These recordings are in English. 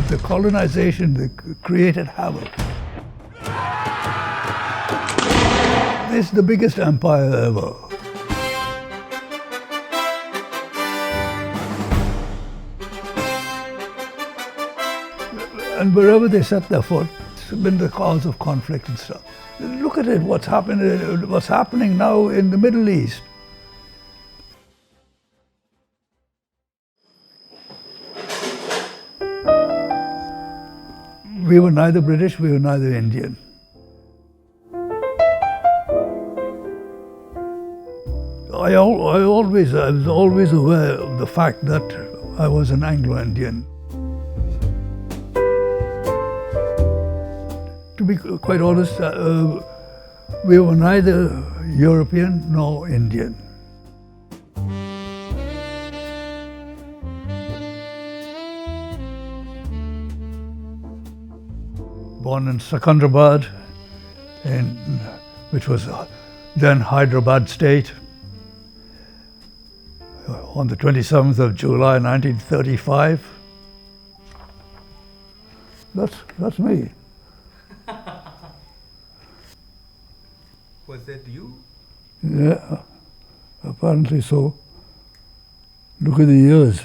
with the colonization, they created havoc. This is the biggest empire ever. And wherever they set their foot, it's been the cause of conflict and stuff. Look at it, what's happening now in the Middle East. We were neither British, we were neither Indian. I was always aware of the fact that I was an Anglo-Indian. To be quite honest, we were neither European nor Indian. Born in Secunderabad, which was then Hyderabad state, on the 27th of July 1935. That's me. Was that you? Yeah, apparently so. Look at the years.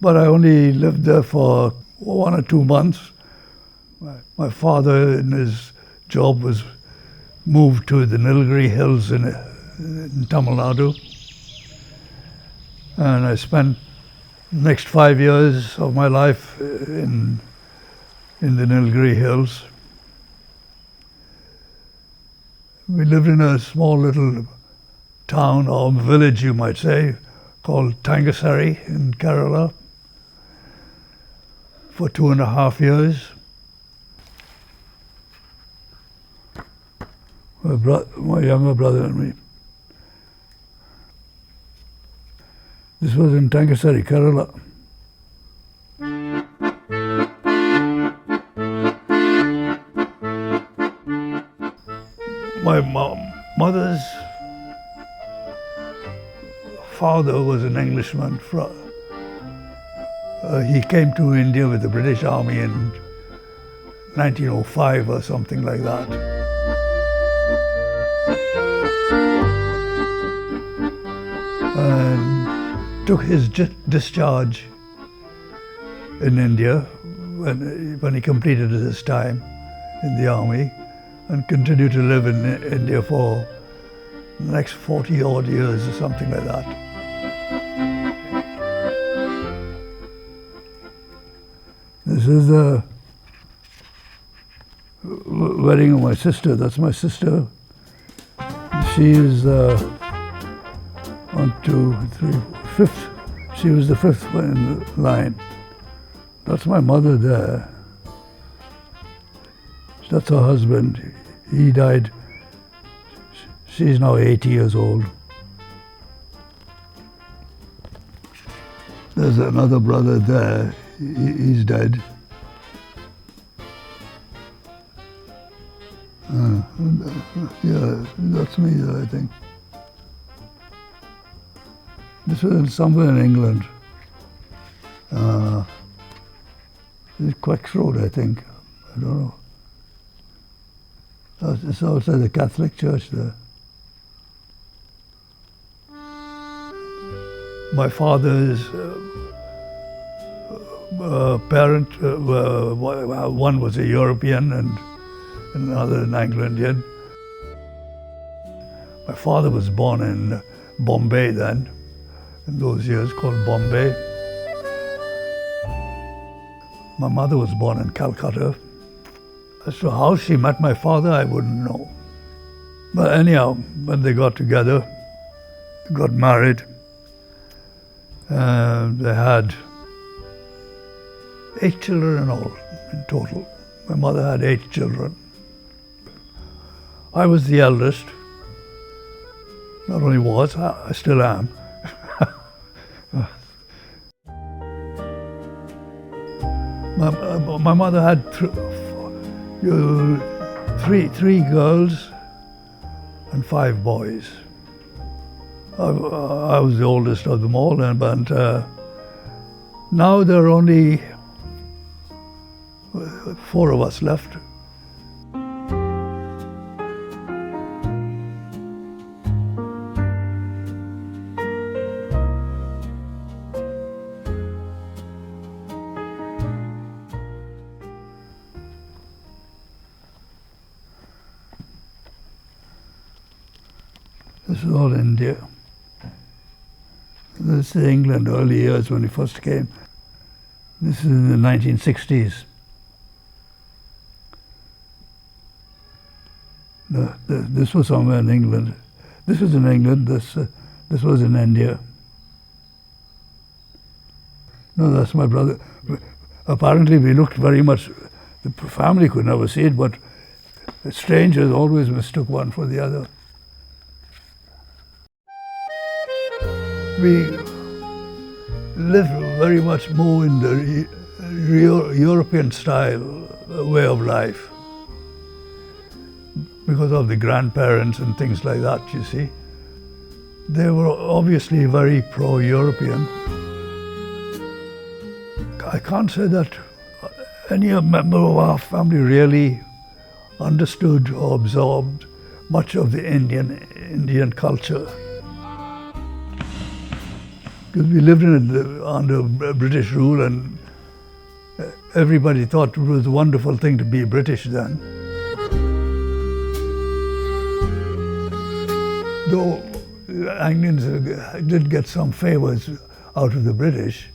But I only lived there for 1 or 2 months. My father, in his job, was moved to the Nilgiri Hills in Tamil Nadu. And I spent the next 5 years of my life in the Nilgiri Hills. We lived in a small little town or village, you might say, called Tangasari in Kerala for 2.5 years. My younger brother and me. This was in Tangasari, Kerala. My mother's father was an Englishman. He came to India with the British Army in 1905 or something like that. And took his discharge in India when he completed his time in the army, and continued to live in India for the next 40 odd years or something like that. This is the wedding of my sister. That's my sister. She is 1, 2, 3, 5th. She was the 5th one in the line. That's my mother there. That's her husband. He died. She's now 80 years old. There's another brother there. He's dead. Yeah, that's me there, I think. This was somewhere in England. It's Quex Road, I think. I don't know. It's outside the Catholic Church there. My father's parent, one was a European and another an Anglo-Indian. My father was born in Bombay then, in those years, called Bombay. My mother was born in Calcutta. As to how she met my father, I wouldn't know. But anyhow, when they got together, they got married, and they had 8 children in all, in total. My mother had 8 children. I was the eldest. Not only was, I still am. My mother had three girls and 5 boys. I was the oldest of them all, but now there are only 4 of us left. This is all India. This is England, early years when we first came. This is in the 1960s. This was somewhere in England. This was in England, this was in India. No, that's my brother. Apparently we looked very much, the family could never see it, but strangers always mistook one for the other. We live very much more in the European style way of life because of the grandparents and things like that, you see. They were obviously very pro-European. I can't say that any member of our family really understood or absorbed much of the Indian culture. Because we lived under British rule, and everybody thought it was a wonderful thing to be British then. Though Anglo-Indians did get some favors out of the British,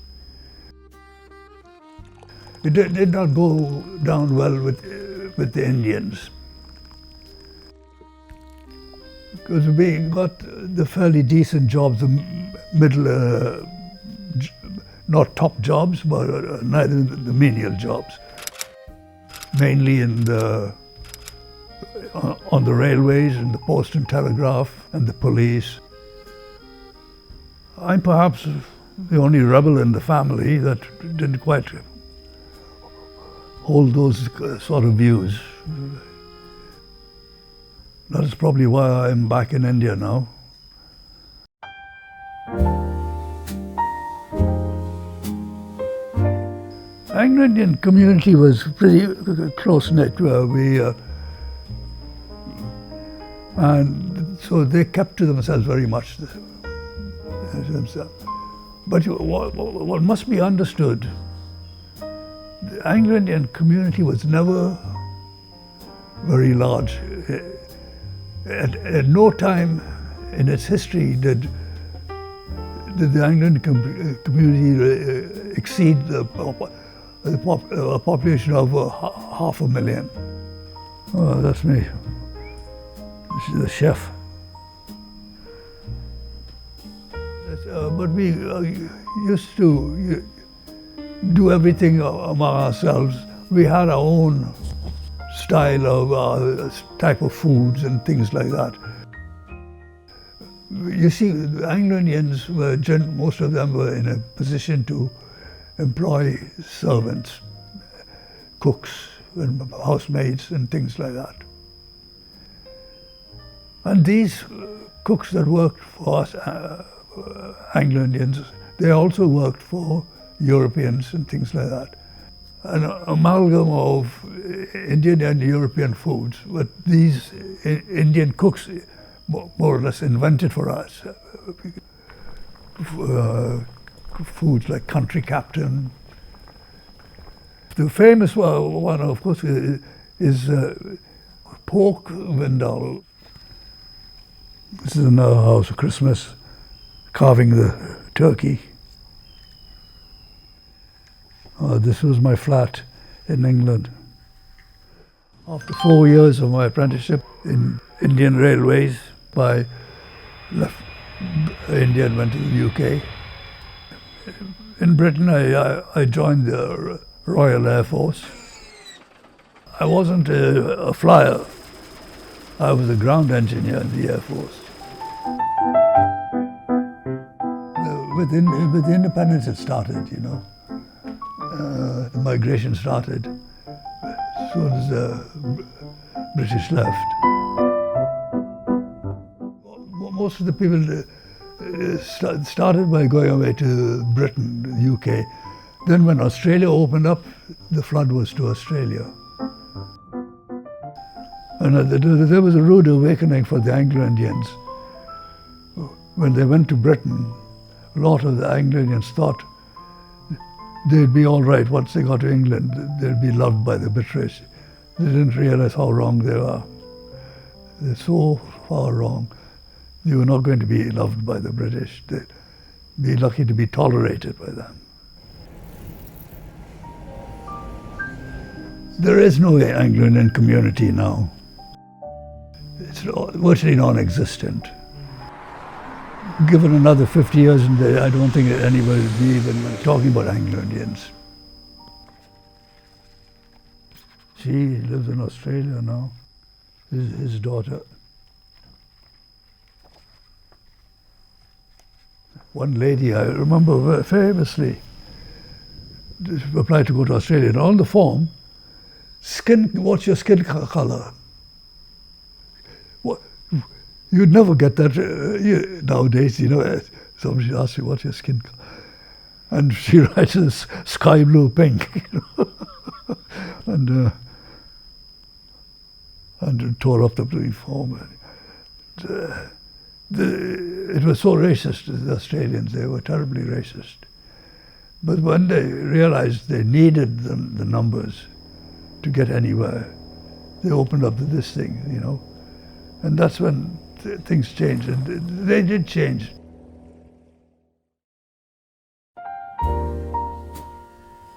it did not go down well with the Indians. Because we got the fairly decent jobs, the middle, not top jobs, but neither the menial jobs. Mainly on the railways and the post and telegraph and the police. I'm perhaps the only rebel in the family that didn't quite hold those sort of views. That is probably why I'm back in India now. Anglo-Indian community was pretty close-knit. And so they kept to themselves very much. But what must be understood, the Anglo-Indian community was never very large. At no time in its history did the Anglo-Indian community exceed a population of 500,000. Oh, that's me. This is the chef. But we used to do everything among ourselves. We had our own style of type of foods and things like that. You see, the Anglo-Indians were, most of them were in a position to employ servants, cooks and housemaids and things like that. And these cooks that worked for us, Anglo-Indians, they also worked for Europeans and things like that. An amalgam of Indian and European foods, but these Indian cooks more or less invented for us. Foods like country captain. The famous one, of course, is pork vindaloo. This is in our house at Christmas, carving the turkey. This was my flat in England. After 4 years of my apprenticeship in Indian Railways, I left India and went to the UK. In Britain, I joined the Royal Air Force. I wasn't a flyer. I was a ground engineer in the Air Force. With independence, it started, you know. The migration started as soon as the British left. Most of the people started by going away to Britain, the UK. Then when Australia opened up, the flood was to Australia. And there was a rude awakening for the Anglo-Indians. When they went to Britain, a lot of the Anglo-Indians thought they'd be all right once they got to England. They'd be loved by the British. They didn't realize how wrong they were. They're so far wrong. They were not going to be loved by the British. They'd be lucky to be tolerated by them. There is no Anglo-Indian community now. It's virtually non-existent. Given another 50 years, I don't think anybody would be even talking about Anglo-Indians. She lives in Australia now, his daughter. One lady I remember famously applied to go to Australia, and on the form, what's your skin color? You'd never get that nowadays, somebody asks you what's your skin color. And she writes this sky blue pink, and tore up the bloody form. It was so racist, the Australians, they were terribly racist. But when they realized they needed the numbers to get anywhere, they opened up to this thing, And that's when things changed, and they did change.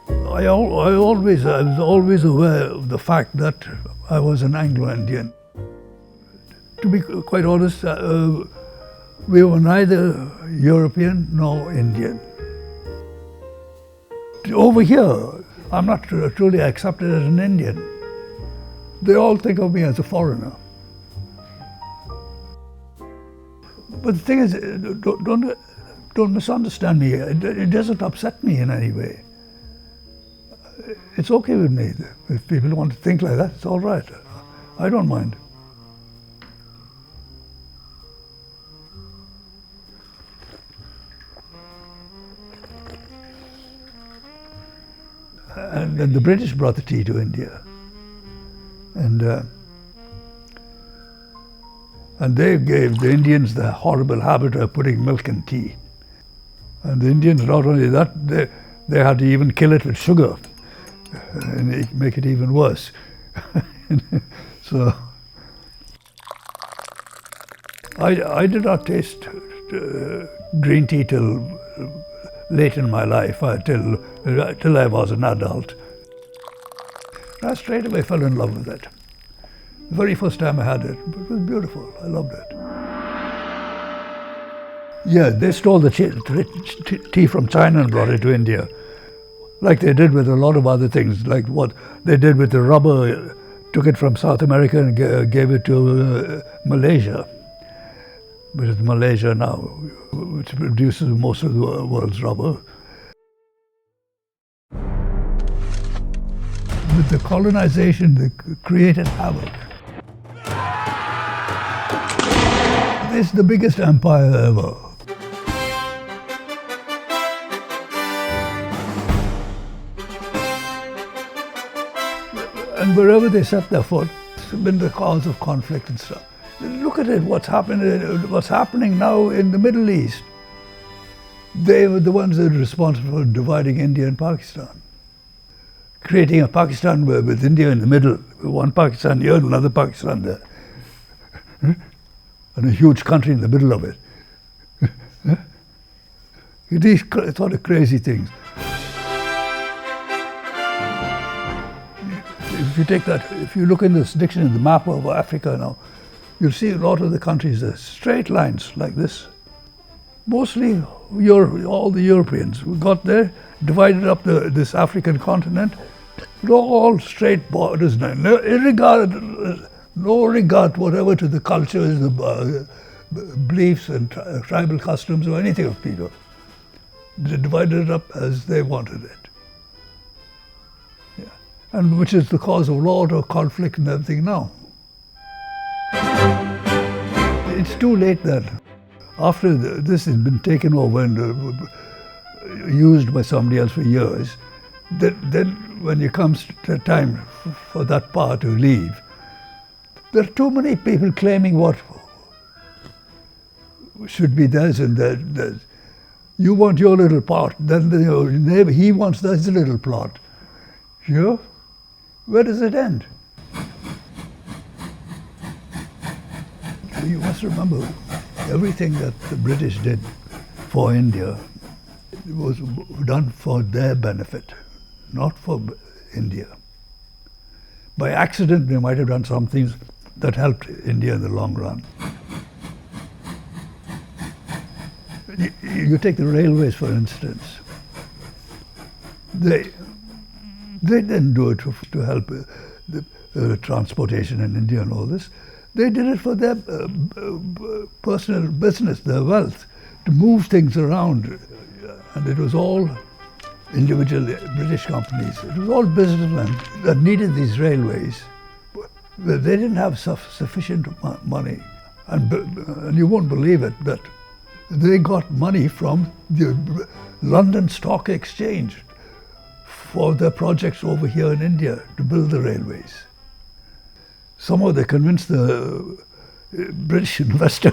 I was always aware of the fact that I was an Anglo-Indian. To be quite honest, we were neither European nor Indian. Over here, I'm not truly accepted as an Indian. They all think of me as a foreigner. But the thing is, don't misunderstand me. It doesn't upset me in any way. It's okay with me. If people want to think like that, it's all right. I don't mind. And then the British brought the tea to India. And they gave the Indians the horrible habit of putting milk in tea. And the Indians, not only that, they had to even kill it with sugar and make it even worse. So I did not taste green tea till late in my life, till I was an adult. I straight away fell in love with it. The very first time I had it was beautiful. I loved it. Yeah, they stole the tea from China and brought it to India, like they did with a lot of other things, like what they did with the rubber, took it from South America and gave it to Malaysia. But it's Malaysia now, which produces most of the world's rubber. With the colonization, they created havoc. It's the biggest empire ever. And wherever they set their foot, it's been the cause of conflict and stuff. Look at it, what's happening now in the Middle East. They were the ones that were responsible for dividing India and Pakistan. Creating a Pakistan with India in the middle, one Pakistan here, another Pakistan there. And a huge country in the middle of it. These sort of crazy things. If you look in this dictionary, the map of Africa now, you'll see a lot of the countries are straight lines like this. Mostly all the Europeans who got there, divided up this African continent, all straight borders now. No regard whatever to the cultures, the beliefs and tribal customs or anything of people. They divided it up as they wanted it. Yeah. And which is the cause of a lot of conflict and everything now. It's too late then. After this has been taken over and used by somebody else for years, then when it comes to time for that power to leave, there are too many people claiming what should be theirs and theirs. You want your little part, then your neighbor, he wants his little plot. Where does it end? You must remember, everything that the British did for India was done for their benefit, not for India. By accident, they might have done some things that helped India in the long run. You take the railways, for instance. They didn't do it to help the transportation in India and all this. They did it for their personal business, their wealth, to move things around. And it was all individual British companies. It was all businessmen that needed these railways. They didn't have sufficient money. And you won't believe it, but they got money from the London Stock Exchange for their projects over here in India to build the railways. Somehow they convinced the British investor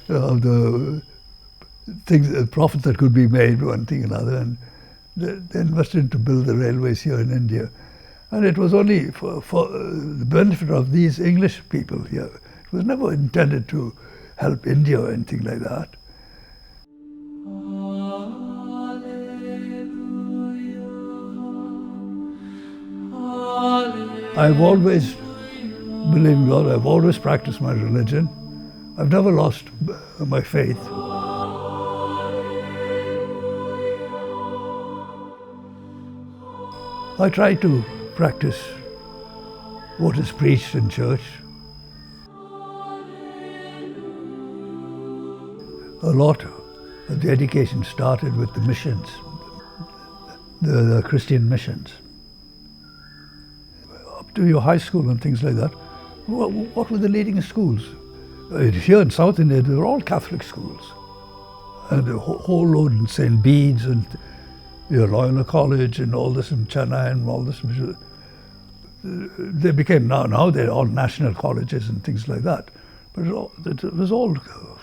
of the things, the profits that could be made, one thing and another, and they invested to build the railways here in India. And it was only for the benefit of these English people here. It was never intended to help India or anything like that. I've always believed in God. I've always practiced my religion. I've never lost my faith. I try to practice what is preached in church. A lot of the education started with the missions, the Christian missions. Up to your high school and things like that, what were the leading schools? Here in South India, they were all Catholic schools. And a whole load in St. Bede's and Loyola College and all this in Chennai and all this. They became, now they're all national colleges and things like that. But it was all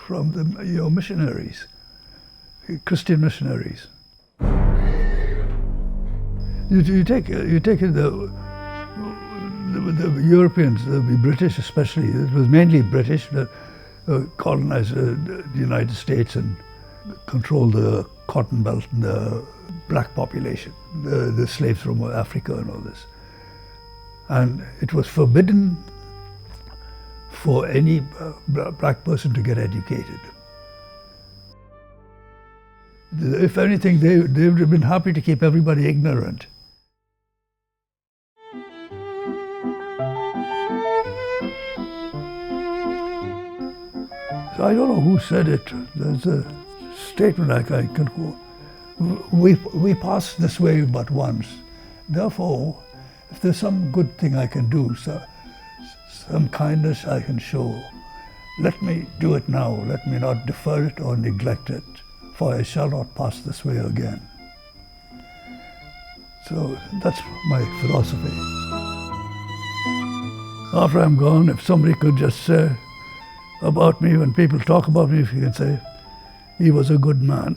from the missionaries, Christian missionaries. You take the Europeans, the British especially. It was mainly British that colonized the United States and controlled the cotton belt and the black population, the slaves from Africa and all this. And it was forbidden for any black person to get educated. If anything, they would have been happy to keep everybody ignorant. So I don't know who said it. There's a statement I can quote. We pass this way but once. Therefore, if there's some good thing I can do, some kindness I can show, let me do it now. Let me not defer it or neglect it, for I shall not pass this way again. So that's my philosophy. After I'm gone, if somebody could just say about me, when people talk about me, if you can say, he was a good man,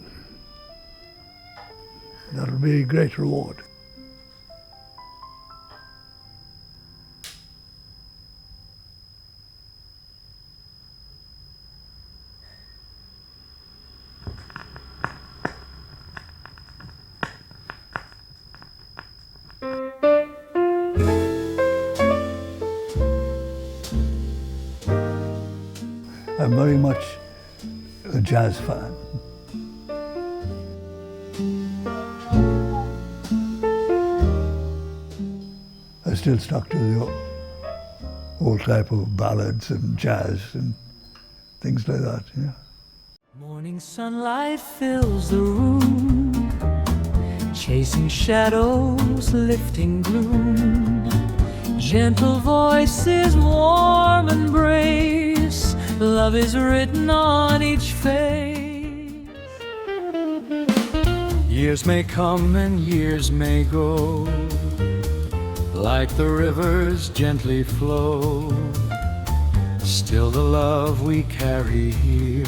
that would be a great reward. I'm very much a jazz fan. I still stuck to the old type of ballads and jazz and things like that, yeah. Morning sunlight fills the room, chasing shadows, lifting gloom. Gentle voices, warm embrace, Love is written on each face. Years may come and years may go, like the rivers gently flow. Still the love we carry here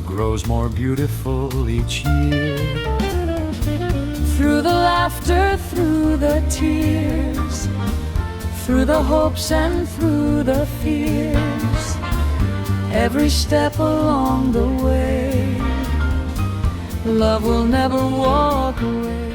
grows more beautiful each year. Through the laughter, through the tears, through the hopes and through the fears, every step along the way, love will never walk away.